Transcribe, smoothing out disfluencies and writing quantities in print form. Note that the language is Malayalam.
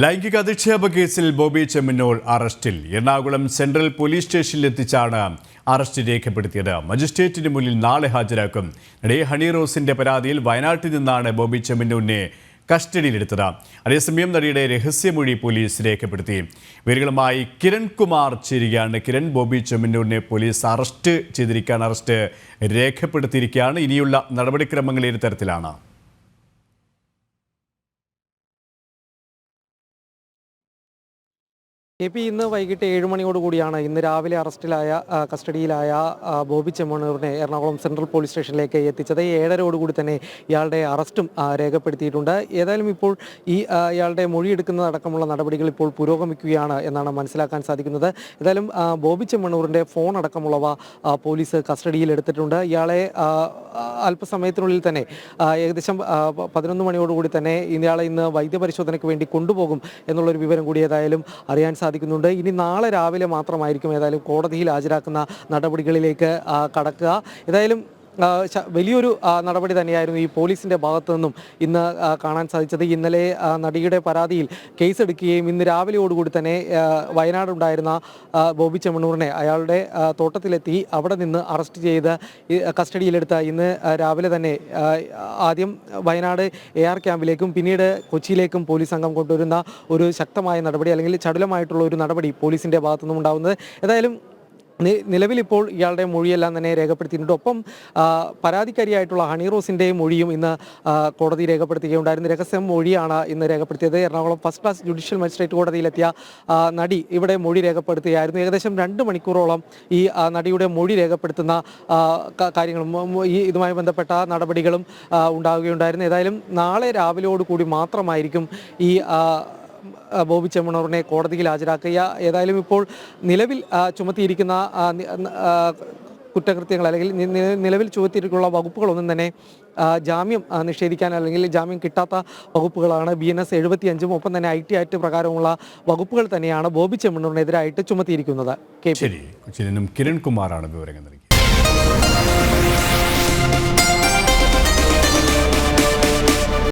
ലൈംഗിക അധിക്ഷേപ കേസിൽ ബോബി ചെമ്മണ്ണൂർ അറസ്റ്റിൽ. എറണാകുളം സെൻട്രൽ പോലീസ് സ്റ്റേഷനിലെത്തിച്ചാണ് അറസ്റ്റ് രേഖപ്പെടുത്തിയത്. മജിസ്ട്രേറ്റിന് മുന്നിൽ നാളെ ഹാജരാക്കും. ഹണി റോസിന്റെ പരാതിയിൽ വയനാട്ടിൽ നിന്നാണ് ബോബി ചെമ്മണ്ണൂരിനെ കസ്റ്റഡിയിലെടുത്തത്. അതേസമയം നടിയുടെ രഹസ്യമൊഴി പോലീസ് രേഖപ്പെടുത്തി. വിവരങ്ങളുമായി കിരൺകുമാർ ചേരുകയാണ്. കിരൺ, ബോബി ചെമ്മണ്ണൂരിനെ പോലീസ് അറസ്റ്റ് രേഖപ്പെടുത്തിയിരിക്കുകയാണ്. ഇനിയുള്ള നടപടിക്രമങ്ങൾ ഏത് തരത്തിലാണ്? ഇന്ന് വൈകിട്ട് 7 മണിയോടുകൂടിയാണ് ഇന്ന് രാവിലെ കസ്റ്റഡിയിലായ ബോബി ചെമ്മണ്ണൂരിനെ എറണാകുളം സെൻട്രൽ പോലീസ് സ്റ്റേഷനിലേക്ക് എത്തിച്ചത്. 7:30 തന്നെ ഇയാളുടെ അറസ്റ്റും രേഖപ്പെടുത്തിയിട്ടുണ്ട്. ഏതായാലും ഇപ്പോൾ ഇയാളുടെ മൊഴിയെടുക്കുന്നതടക്കമുള്ള നടപടികൾ ഇപ്പോൾ പുരോഗമിക്കുകയാണ് എന്നാണ് മനസ്സിലാക്കാൻ സാധിക്കുന്നത്. ഏതായാലും ബോബി ചെമ്മണ്ണൂരിൻ്റെ ഫോൺ അടക്കമുള്ളവ പോലീസ് കസ്റ്റഡിയിലെടുത്തിട്ടുണ്ട്. ഇയാളെ അല്പസമയത്തിനുള്ളിൽ തന്നെ ഏകദേശം 11 മണിയോടുകൂടി തന്നെ ഇയാളെ ഇന്ന് വൈദ്യപരിശോധനയ്ക്ക് വേണ്ടി കൊണ്ടുപോകും എന്നുള്ളൊരു വിവരം കൂടി ഏതായാലും അറിയാൻ സാധിക്കുന്നുണ്ട്. ഇനി നാളെ രാവിലെ മാത്രമായിരിക്കും ഏതായാലും കോടതിയിൽ ഹാജരാക്കുന്ന നടപടികളിലേക്ക് കടക്കുക. ഏതായാലും വലിയൊരു നടപടി തന്നെയായിരുന്നു ഈ പോലീസിൻ്റെ ഭാഗത്തു നിന്നും ഇന്ന് കാണാൻ സാധിച്ചത്. ഇന്നലെ നടിയുടെ പരാതിയിൽ കേസെടുക്കുകയും ഇന്ന് രാവിലെയോടുകൂടി തന്നെ വയനാടുണ്ടായിരുന്ന ബോബി ചെമ്മണ്ണൂരിനെ അയാളുടെ തോട്ടത്തിലെത്തി അവിടെ നിന്ന് അറസ്റ്റ് ചെയ്ത് കസ്റ്റഡിയിലെടുത്ത ഇന്ന് രാവിലെ തന്നെ ആദ്യം വയനാട് AR ക്യാമ്പിലേക്കും പിന്നീട് കൊച്ചിയിലേക്കും പോലീസ് സംഘം കൊണ്ടുവരുന്ന ഒരു ശക്തമായ നടപടി, അല്ലെങ്കിൽ ചടുലമായിട്ടുള്ള ഒരു നടപടി പോലീസിൻ്റെ ഭാഗത്തു നിന്നും ഉണ്ടാകുന്നത്. ഏതായാലും നിലവിലിപ്പോൾ ഇയാളുടെ മൊഴിയെല്ലാം തന്നെ രേഖപ്പെടുത്തിയിട്ടുണ്ട്. ഒപ്പം പരാതിക്കാരിയായിട്ടുള്ള ഹണി റോസിൻ്റെ മൊഴിയും ഇന്ന് കോടതി രേഖപ്പെടുത്തുകയുണ്ടായിരുന്നു. രഹസ്യം മൊഴിയാണ് ഇന്ന് രേഖപ്പെടുത്തിയത്. Ernakulam first class judicial magistrate കോടതിയിലെത്തിയ നടി ഇവിടെ മൊഴി രേഖപ്പെടുത്തുകയായിരുന്നു. ഏകദേശം 2 മണിക്കൂറോളം ഈ നടിയുടെ മൊഴി രേഖപ്പെടുത്തുന്ന കാര്യങ്ങളും ഇതുമായി ബന്ധപ്പെട്ട നടപടികളും ഉണ്ടാവുകയുണ്ടായിരുന്നു. ഏതായാലും നാളെ രാവിലെയോടുകൂടി മാത്രമായിരിക്കും ഈ ബോബി ചെമ്മണ്ണൂരിനെ കോടതിയിൽ ഹാജരാക്കുക. ഏതായാലും ഇപ്പോൾ നിലവിൽ ചുമത്തിയിരിക്കുന്ന കുറ്റകൃത്യങ്ങൾ അല്ലെങ്കിൽ നിലവിൽ ചുമത്തിയിരിക്കുന്ന വകുപ്പുകളൊന്നും തന്നെ ജാമ്യം നിഷേധിക്കാൻ അല്ലെങ്കിൽ ജാമ്യം കിട്ടാത്ത വകുപ്പുകളാണ്. BNS 75 ഒപ്പം തന്നെ IT ആക്ട് പ്രകാരമുള്ള വകുപ്പുകൾ തന്നെയാണ് ബോബി ചെമ്മണ്ണൂരിനെതിരായിട്ട് ചുമത്തിയിരിക്കുന്നത്. ശരി, കിരൺ കുമാറാണ് വിവരങ്ങൾ നൽകി.